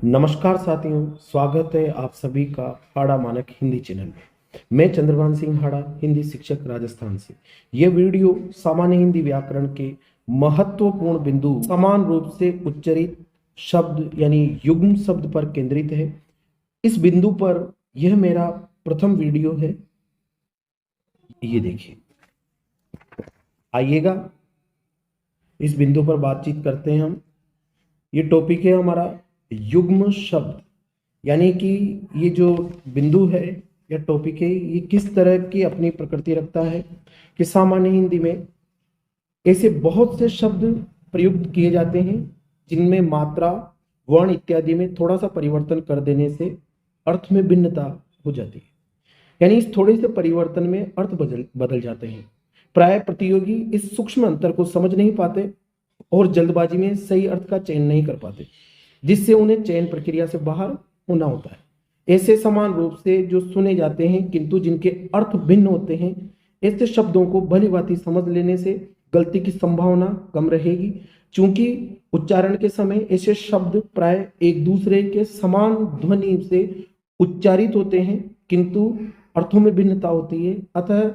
नमस्कार साथियों, स्वागत है आप सभी का हाड़ा मानक हिंदी चैनल में। मैं चंद्रभान सिंह हाड़ा, हिंदी शिक्षक राजस्थान से। यह वीडियो सामान्य हिंदी व्याकरण के महत्वपूर्ण बिंदु समान रूप से उच्चरित शब्द यानी युग्म शब्द पर केंद्रित है। इस बिंदु पर यह मेरा प्रथम वीडियो है। ये देखिए, आइएगा इस बिंदु पर बातचीत करते हैं हम। ये टॉपिक है हमारा युग्म शब्द, यानी कि ये जो बिंदु है या टॉपिक है, ये किस तरह की अपनी प्रकृति रखता है कि सामान्य हिंदी में ऐसे बहुत से शब्द प्रयुक्त किए जाते हैं जिनमें मात्रा, वर्ण इत्यादि में थोड़ा सा परिवर्तन कर देने से अर्थ में भिन्नता हो जाती है। यानी इस थोड़े से परिवर्तन में अर्थ बदल जाते हैं। प्राय प्रतियोगी इस सूक्ष्म अंतर को समझ नहीं पाते और जल्दबाजी में सही अर्थ का चयन नहीं कर पाते, जिससे उन्हें चयन प्रक्रिया से बाहर होना होता है। ऐसे समान रूप से जो सुने जाते हैं किंतु जिनके अर्थ भिन्न होते हैं, ऐसे शब्दों को भली भांति समझ लेने से गलती की संभावना कम रहेगी। चूंकि उच्चारण के समय ऐसे शब्द प्राय एक दूसरे के समान ध्वनि से उच्चारित होते हैं किंतु अर्थों में भिन्नता होती है, अतः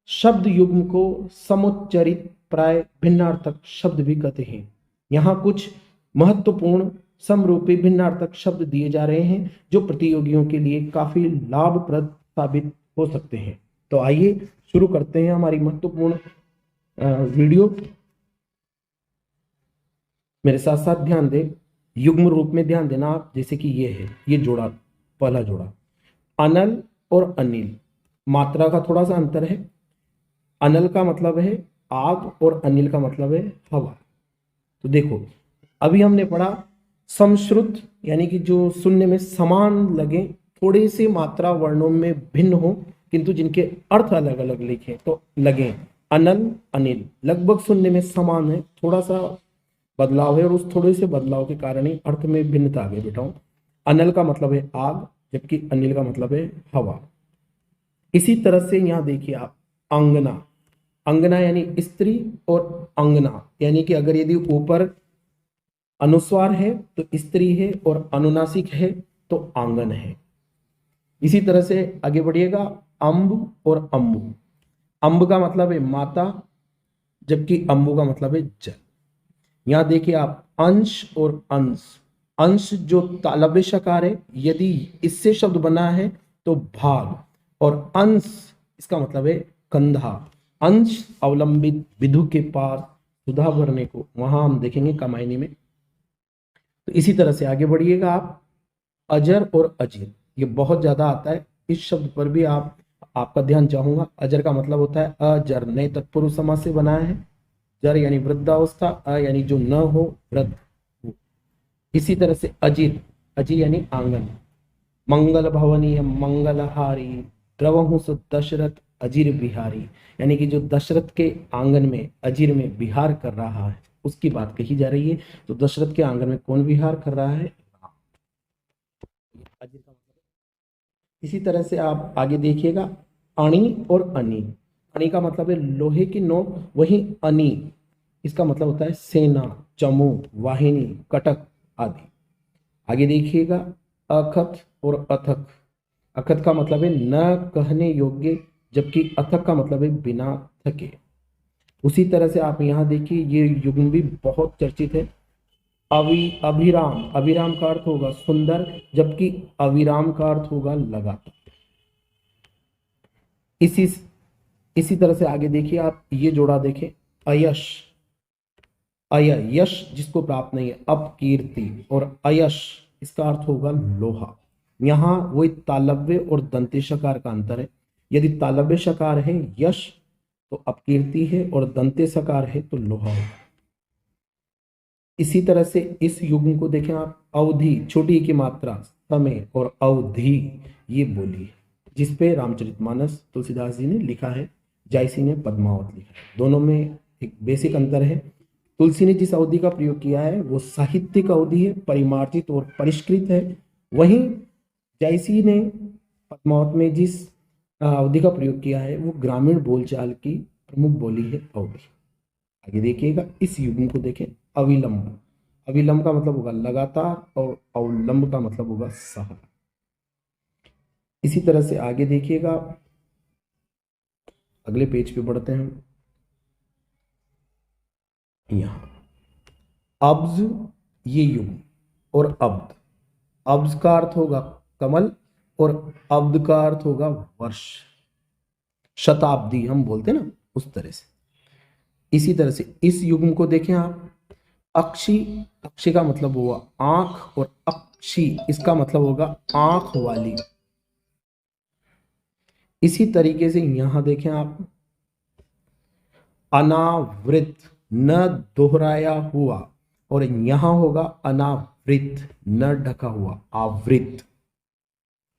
शब्द युग्म को समुच्चरित प्राय भिन्नार्थक शब्द भी कहते हैं। यहाँ कुछ महत्वपूर्ण समरूपी भिन्नार्थक शब्द दिए जा रहे हैं जो प्रतियोगियों के लिए काफी लाभप्रद साबित हो सकते हैं। तो आइए शुरू करते हैं हमारी महत्वपूर्ण वीडियो। मेरे साथ साथ ध्यान दें, युग्म रूप में ध्यान देना आप। जैसे कि ये है, ये जोड़ा, पहला जोड़ा अनल और अनिल, मात्रा का थोड़ा सा अंतर है। अनल का मतलब है आग और अनिल का मतलब है हवा। तो देखो, अभी हमने पढ़ा समश्रुत, यानी कि जो सुनने में समान लगे, थोड़ी सी मात्रा वर्णों में भिन्न हो किंतु जिनके अर्थ अलग अलग लिखे तो लगे। अनल अनिल लगभग सुनने में समान है, थोड़ा सा बदलाव है और उस थोड़े से बदलाव के कारण ही अर्थ में भिन्नता आ गई बेटाओं। अनल का मतलब है आग, जबकि अनिल का मतलब है हवा। इसी तरह से यहाँ देखिए आप, अंगना, अंगना यानी स्त्री और अंगना यानी कि अगर यदि ऊपर अनुस्वार है तो स्त्री है और अनुनासिक है तो आंगन है। इसी तरह से आगे बढ़िएगा, अम्ब और अम्बु। अम्ब का मतलब है माता, जबकि अम्बु का मतलब है जल। यहां देखिए आप, अंश और अंश। अंश जो तालव्य शकार है, यदि इससे शब्द बना है तो भाग, और अंश इसका मतलब है कंधा। अंश अवलंबित विधु के पास सुधा भरने को, वहां हम देखेंगे कमायनी में। तो इसी तरह से आगे बढ़िएगा आप, अजर और अजीर, ये बहुत ज्यादा आता है। इस शब्द पर भी आपका ध्यान चाहूंगा। अजर का मतलब होता है अजर, नए तत्पुरुष समास से बना है। जर यानी वृद्धावस्था, अ यानी जो न हो, वृद्ध हो। इसी तरह से अजीर, अजीर यानी आंगन। मंगल भवनीय मंगलहारी द्रवहु सु दशरथ अजीर बिहारी, यानी कि जो दशरथ के आंगन में, अजीर में विहार कर रहा है, उसकी बात कही जा रही है। तो दशरथ के आंगन में कौन विहार कर रहा है? अजीर का मतलब। इसी तरह से आप आगे देखिएगा, अणी और अनी। अणी का मतलब है लोहे की नोक, वही अनी इसका मतलब होता है सेना, चमू, वाहिनी, कटक आदि। आगे देखिएगा, अखत और अथक। अखत का मतलब है न कहने योग्य, जबकि अथक का मतलब है बिना थके। उसी तरह से आप यहाँ देखिए, ये युग्म भी बहुत चर्चित है। अभिराम, अभिराम का अर्थ होगा सुंदर, जबकि अविराम का अर्थ होगा लगातार। इसी इसी तरह से आगे देखिए आप, ये जोड़ा देखें, अयश, अय यश जिसको प्राप्त नहीं है, अपकीर्ति, और अयश इसका अर्थ होगा लोहा। यहाँ वही तालव्य और दंते शकार का अंतर है। यदि तालव्य शकार है यश तो अपकीर्ति है, और दंते शकार है तो लोहा होगा। इसी तरह से इस युग्म को देखें आप, अवधि, छोटी की मात्रा, समय, और अवधि ये बोली है, जिसपे रामचरितमानस तुलसीदास जी ने लिखा है, जायसी ने पद्मावत लिखा है। दोनों में एक बेसिक अंतर है। तुलसी ने जिस अवधि का प्रयोग किया है वो साहित्यिक अवधि है, परिमार्जित और परिष्कृत है। वहीं जायसी ने पद्मावत में जिस अवधि का प्रयोग किया है वो ग्रामीण बोलचाल की प्रमुख बोली है, अवधि। आगे देखिएगा, इस युग्म को देखें, अविलंब। अविलंब का मतलब होगा लगातार और अवलंब का मतलब होगा सहारा। इसी तरह से आगे देखिएगा, अगले पेज पे बढ़ते हैं यहां। अब्ज, ये युग, और अब्द। अब्ज का अर्थ होगा कमल और अब्द का अर्थ होगा वर्ष, शताब्दी हम बोलते हैं ना, उस तरह से। इसी तरह से इस युग्म को देखें आप, अक्षी, अक्षी का मतलब हुआ आंख, और अक्षी इसका मतलब होगा आंख वाली। इसी तरीके से यहां देखें आप, अनावृत, न दोहराया हुआ, और यहां होगा अनावृत, न ढका हुआ, आवृत,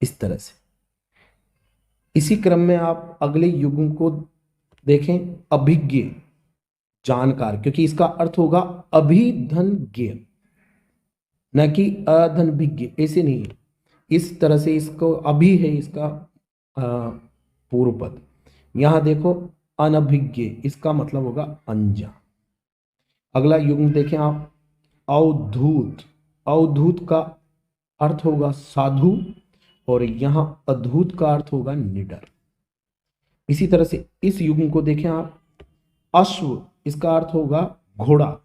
इस तरह से। इसी क्रम में आप अगले युग्म को देखें, अभिज्ञ, जानकार, क्योंकि इसका अर्थ होगा अभिधनज्ञ, न कि अधनभिज्ञ, ऐसे नहीं है। इस तरह से इसको अभी है इसका पूर्व पद। यहां देखो अनभिज्ञ, इसका मतलब होगा अनजान। अगला युग्म देखें आप, अवधूत। अवधूत का अर्थ होगा साधु, और यहां अद्भुत का अर्थ होगा निडर। इसी तरह से इस युग्म को देखें आप, अश्व, इसका अर्थ होगा घोड़ा,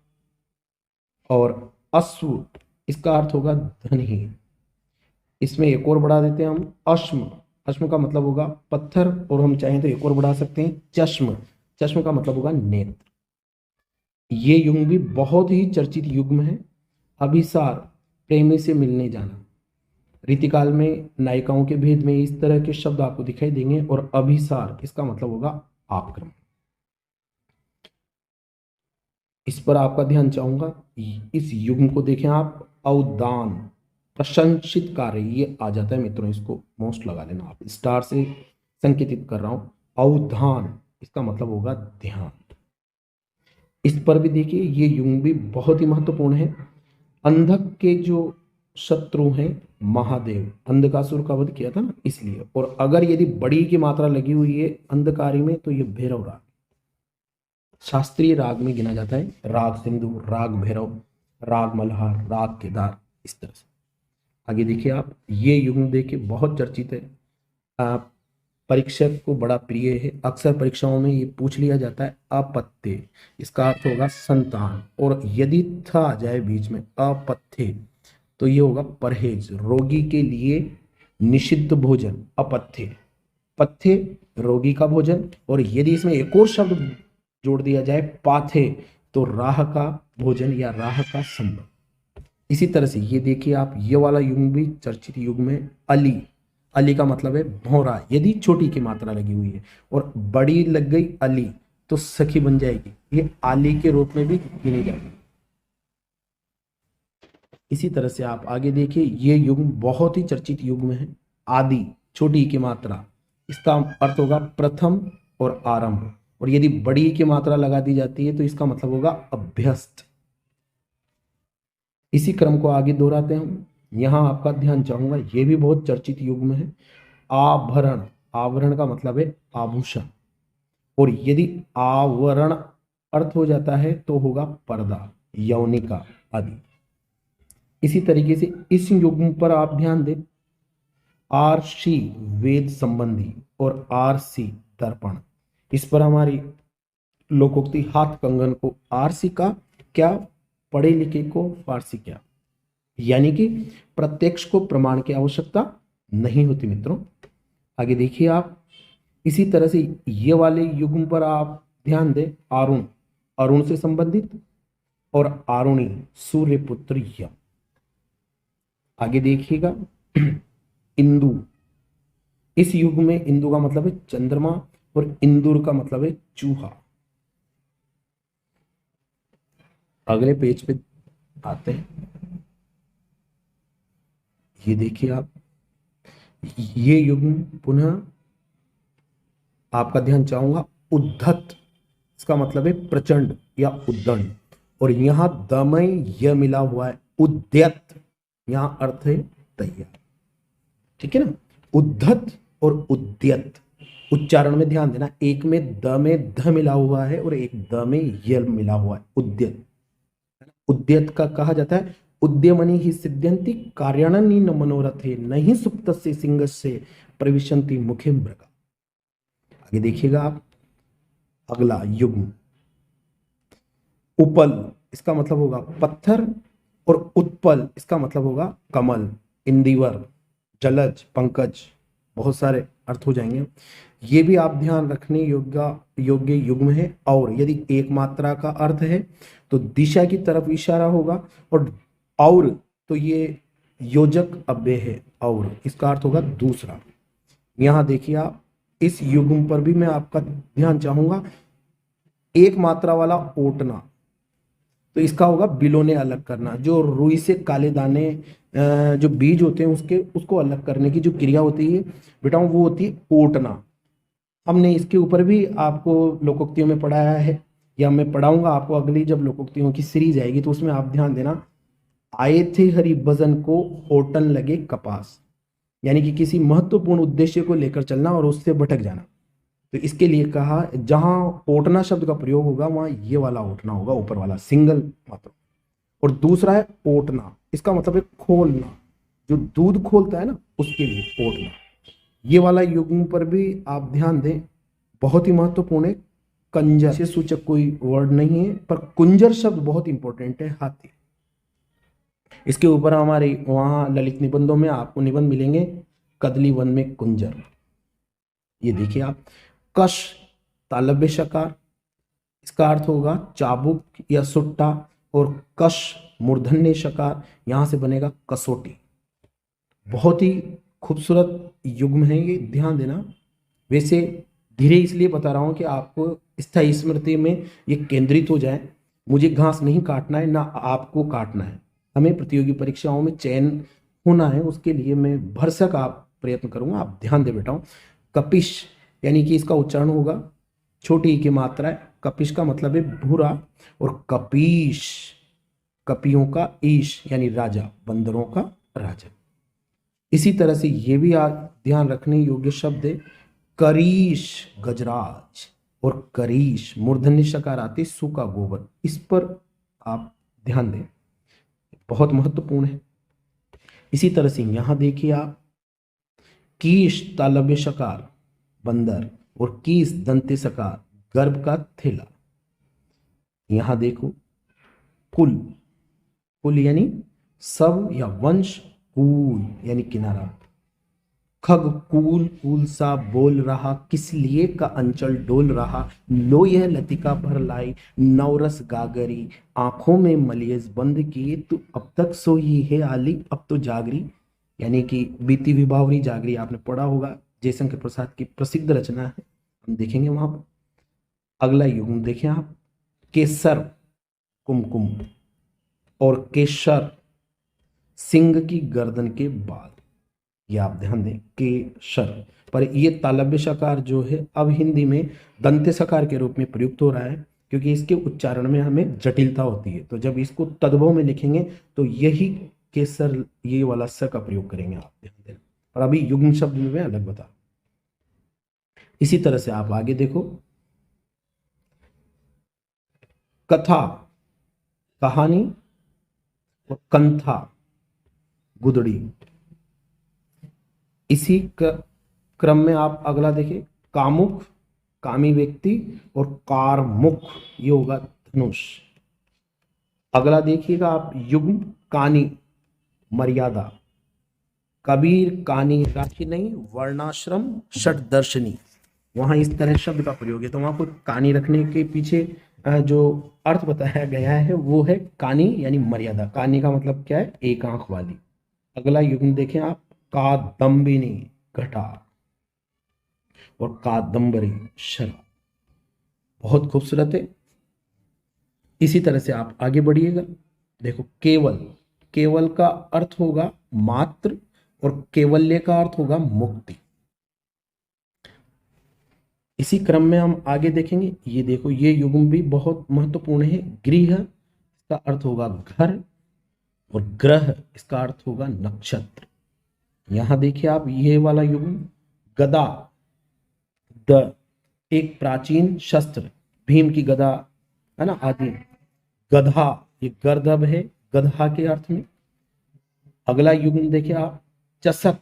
और अश्व इसका अर्थ होगा धनहीन। इसमें एक और बढ़ा देते हैं हम, अश्म। अश्म का मतलब होगा पत्थर, और हम चाहें तो एक और बढ़ा सकते हैं, चश्म। चश्म का मतलब होगा नेत्र। ये युग्म भी बहुत ही चर्चित युग्म है। अभिसार, प्रेमी से मिलने जाना। रीतिकाल में नायिकाओं के भेद में इस तरह के शब्द आपको दिखाई देंगे। और अभिसार इसका मतलब होगा आक्रमण। इस पर आपका ध्यान चाहूंगा। इस युग्म को देखें आप, अवदान, प्रशंसित कार्य, ये आ जाता है मित्रों, इसको मोस्ट लगा लेना आप, स्टार से संकेतित कर रहा हूं। अवधान इसका मतलब होगा ध्यान। इस पर भी देखिए, ये युग्म भी बहुत ही महत्वपूर्ण है। अंधक के जो शत्रु हैं महादेव, अंधकासुर का वध किया था ना, इसलिए। और अगर यदि बड़ी की मात्रा लगी हुई है अंधकारी में, तो ये भैरव राग, शास्त्रीय राग में गिना जाता है। राग सिंधु, राग भैरव, राग मल्हार, राग केदार, इस तरह से। आगे देखिए आप, ये युग्म देखिए बहुत चर्चित है, परीक्षक को बड़ा प्रिय है। अक्सर परीक्षाओं में ये पूछ लिया जाता है। अपत्य, इसका अर्थ होगा संतान, और यदि था आ जाए बीच में अपथ्य, तो ये होगा परहेज, रोगी के लिए निषिद्ध भोजन, अपथ्य। पथ्य रोगी का भोजन, और यदि इसमें एक और शब्द जोड़ दिया जाए पाथे, तो राह का भोजन या राह का संबंध। इसी तरह से ये देखिए आप, ये वाला युग्म भी चर्चित युग्म है। अली, अली का मतलब है भौरा, यदि छोटी की मात्रा लगी हुई है और बड़ी लग गई अली, तो सखी बन जाएगी, ये आली के रूप में भी गिनी जाएगी। इसी तरह से आप आगे देखिए, ये युग्म बहुत ही चर्चित युग्म है। आदि, छोटी की मात्रा, इसका अर्थ होगा प्रथम और आरंभ, और यदि बड़ी की मात्रा लगा दी जाती है तो इसका मतलब होगा अभ्यस्त। इसी क्रम को आगे दोहराते हैं हम। यहां आपका ध्यान चाहूंगा, यह भी बहुत चर्चित युग्म है। आभरण, आवरण का मतलब है आभूषण, और यदि आवरण अर्थ हो जाता है तो होगा पर्दा, यौनिका आदि। इसी तरीके से इस युग्म पर आप ध्यान दें, आरसी वेद संबंधी, और आरसी दर्पण। इस पर हमारी लोकोक्ति, हाथ कंगन को आरसी का क्या, पढ़े लिखे को फारसी क्या, यानी कि प्रत्यक्ष को प्रमाण की आवश्यकता नहीं होती मित्रों। आगे देखिए आप, इसी तरह से ये वाले युग्म पर आप ध्यान दें, अरुण, अरुण से संबंधित, और आरुणी, सूर्यपुत्र यम। आगे देखिएगा, इंदु, इस युग में इंदु का मतलब है चंद्रमा, और इंदुर का मतलब है चूहा। अगले पेज पे आते हैं, ये देखिए आप, ये युग्म पुनः आपका ध्यान चाहूंगा, उद्धत, इसका मतलब है प्रचंड या उद्दंड, और यहां दमय य मिला हुआ है, उद्यत, यहां अर्थ है तैयार। ठीक है ना, उद्धत और उद्यत, उच्चारण में ध्यान देना, एक में द में ध मिला हुआ है और एक द में य मिला हुआ है, उद्यत। उद्यत का कहा जाता है उद्यमनि ही सिद्ध्यंति कार्याणनि न मनोरथे नहीं सुप्तस्य सिंहस्य प्रविशन्ति मुखे मृगा। आगे देखिएगा आप, अगला युग्म उपल, इसका मतलब होगा पत्थर, और उत्पल इसका मतलब होगा कमल, इंदिवर, जलज, पंकज, बहुत सारे अर्थ हो जाएंगे। ये भी आप ध्यान रखने योग्य युग्म है। और यदि एक मात्रा का अर्थ है तो दिशा की तरफ इशारा होगा, और तो ये योजक अव्यय है, और इसका अर्थ होगा दूसरा। यहां देखिए आप, इस युग्म पर भी मैं आपका ध्यान चाहूंगा। एक मात्रा वाला ओटना, तो इसका होगा बिलोने अलग करना। जो रुई से काले दाने जो बीज होते हैं उसको अलग करने की जो क्रिया होती है बेटा, वो होती है ओटना। हमने इसके ऊपर भी आपको लोकोक्तियों में पढ़ाया है, या मैं पढ़ाऊंगा आपको अगली जब लोकोक्तियों की सीरीज आएगी, तो उसमें आप ध्यान देना। आए थे हरि भजन को ओटन लगे कपास, यानी कि किसी महत्वपूर्ण उद्देश्य को लेकर चलना और उससे भटक जाना। तो इसके लिए कहा जहां ओटना शब्द का प्रयोग होगा वहां ये वाला ओटना होगा, ऊपर वाला सिंगल मात्र। और दूसरा है ओटना, इसका मतलब है खोलना, जो दूध खोलता है ना उसके लिए ओटना। ये वाला युग्म पर भी आप ध्यान दें, बहुत ही महत्वपूर्ण है। कंजर से सूचक कोई वर्ड नहीं है, पर कुंजर शब्द बहुत इंपॉर्टेंट है, हाथी। इसके ऊपर हमारे वहां ललित निबंधों में आपको निबंध मिलेंगे, कदली वन में कुंजर। ये देखिए आप, कश तालव्य शकार, इसका अर्थ होगा चाबुक या सुट्टा, और कश मूर्धन्य शकार, यहां से बनेगा कसोटी। बहुत ही खूबसूरत युग्म है ये, ध्यान देना। वैसे धीरे इसलिए बता रहा हूं कि आपको स्थायी स्मृति में ये केंद्रित हो जाए। मुझे घास नहीं काटना है, ना आपको काटना है। हमें प्रतियोगी परीक्षाओं में चयन होना है, उसके लिए मैं भरसक आप प्रयत्न करूंगा। आप ध्यान दे बेटाओ। कपिश, यानी कि इसका उच्चारण होगा छोटी ई की मात्रा है। कपिश का मतलब है भूरा, और कपीश कपियों का ईश, यानी राजा, बंदरों का राजा। इसी तरह से ये भी ध्यान रखने योग्य शब्द है करीश गजराज, और करीश मूर्धन्य शकार आते सूखा गोबर। इस पर आप ध्यान दें, बहुत महत्वपूर्ण है। इसी तरह से यहां देखिए आप, कीश तालव्य शकार बंदर, और कीस दंते सकार गर्भ का थैला। यहां देखो कुल, कुल यानी सब या वंश, कूल यानी किनारा। खग कूल कूल सा बोल रहा, किस लिए का अंचल डोल रहा। लो यह लतिका भर लाई, नवरस गागरी, आंखों में मलियस बंद किए, तू अब तक सोई है आली अब तो जागरी। यानी कि बीती विभावरी जागरी आपने पढ़ा होगा, जयशंकर प्रसाद की प्रसिद्ध रचना है, हम देखेंगे वहां पर। अगला युग्म देखें आप, केसर कुमकुम, और केशर सिंह की गर्दन के बाल। ये आप ध्यान दें, केशर। पर ये तालव्य शकार जो है अब हिंदी में दंत्य सकार के रूप में प्रयुक्त हो रहा है, क्योंकि इसके उच्चारण में हमें जटिलता होती है। तो जब इसको तद्भव में लिखेंगे तो यही केसर, ये वाला स का प्रयोग करेंगे, आप ध्यान दें। और अभी युग्म शब्द में मैं अलग बता। इसी तरह से आप आगे देखो, कथा कहानी, और कंथा गुदड़ी। इसी क्रम में आप अगला देखें, कामुक कामी व्यक्ति, और कारमुक ये होगा धनुष। अगला देखिएगा आप युग्म, कानी मर्यादा। कबीर कानी राखी नहीं, वर्णाश्रम षटदर्शनी। वहां इस तरह शब्द का प्रयोग है, तो वहां पर कानी रखने के पीछे जो अर्थ बताया गया है वो है कानी यानी मर्यादा। कानी का मतलब क्या है, एक आंख वाली। अगला युग्म देखें आप, कादम्बिनी घटा, और कादम्बरी शराब। बहुत खूबसूरत है। इसी तरह से आप आगे बढ़िएगा, देखो केवल, केवल का अर्थ होगा मात्र, और केवल्य का अर्थ होगा मुक्ति। इसी क्रम में हम आगे देखेंगे, ये देखो ये युग्म भी बहुत महत्वपूर्ण है। गृह इसका अर्थ होगा घर, और ग्रह इसका अर्थ होगा नक्षत्र। यहां देखिए आप, ये वाला युग्म, गदा, द एक प्राचीन शस्त्र, भीम की गदा है ना आदि। गधा ये गर्दभ है गधा के अर्थ में। अगला युग्म देखिए आप, चषक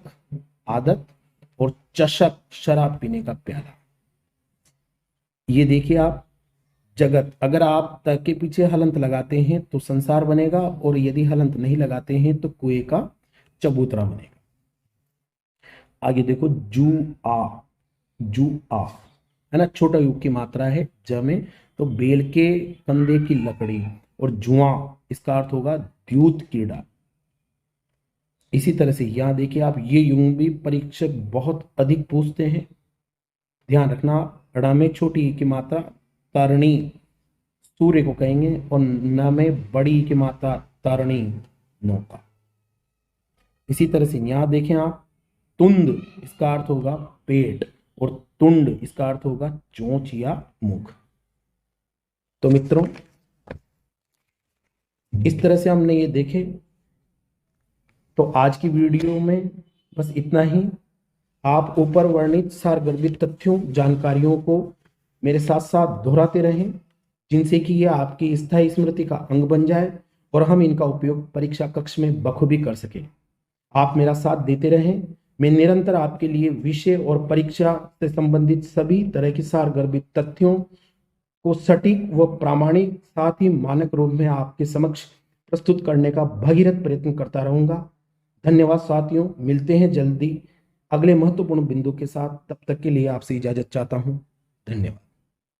आदत और चषक शराब पीने का प्याला। ये देखिए आप, जगत, अगर आप त के पीछे हलंत लगाते हैं तो संसार बनेगा, और यदि हलंत नहीं लगाते हैं तो कुएं का चबूतरा बनेगा। आगे देखो, जू आ है ना, छोटा यू की मात्रा है ज में, तो बेल के कंधे की लकड़ी, और जुआ इसका अर्थ होगा द्यूत कीड़ा। इसी तरह से यहां देखिए आप, ये युग्म भी परीक्षक बहुत अधिक पूछते हैं, ध्यान रखना। ड़ में छोटी ई की मात्रा तरणी, सूर्य को कहेंगे, और न में बड़ी ई की मात्रा तरणी, नौका। इसी तरह से यहां देखें आप, तुंद इसका अर्थ होगा पेट, और तुंड इसका अर्थ होगा चोंच या मुख। तो मित्रों, इस तरह से हमने ये देखे। तो आज की वीडियो में बस इतना ही। आप ऊपर वर्णित सारगर्भित तथ्यों जानकारियों को मेरे साथ साथ दोहराते रहें, जिनसे कि यह आपकी स्थायी स्मृति का अंग बन जाए और हम इनका उपयोग परीक्षा कक्ष में बखूबी कर सकें। आप मेरा साथ देते रहें। मैं निरंतर आपके लिए विषय और परीक्षा से संबंधित सभी तरह की सारगर्भित तथ्यों को सटीक व प्रामाणिक, साथ ही मानक रूप में आपके समक्ष प्रस्तुत करने का भगीरथ प्रयत्न करता रहूंगा। धन्यवाद साथियों, मिलते हैं जल्दी अगले महत्वपूर्ण बिंदु के साथ। तब तक के लिए आपसे इजाजत चाहता हूं। धन्यवाद।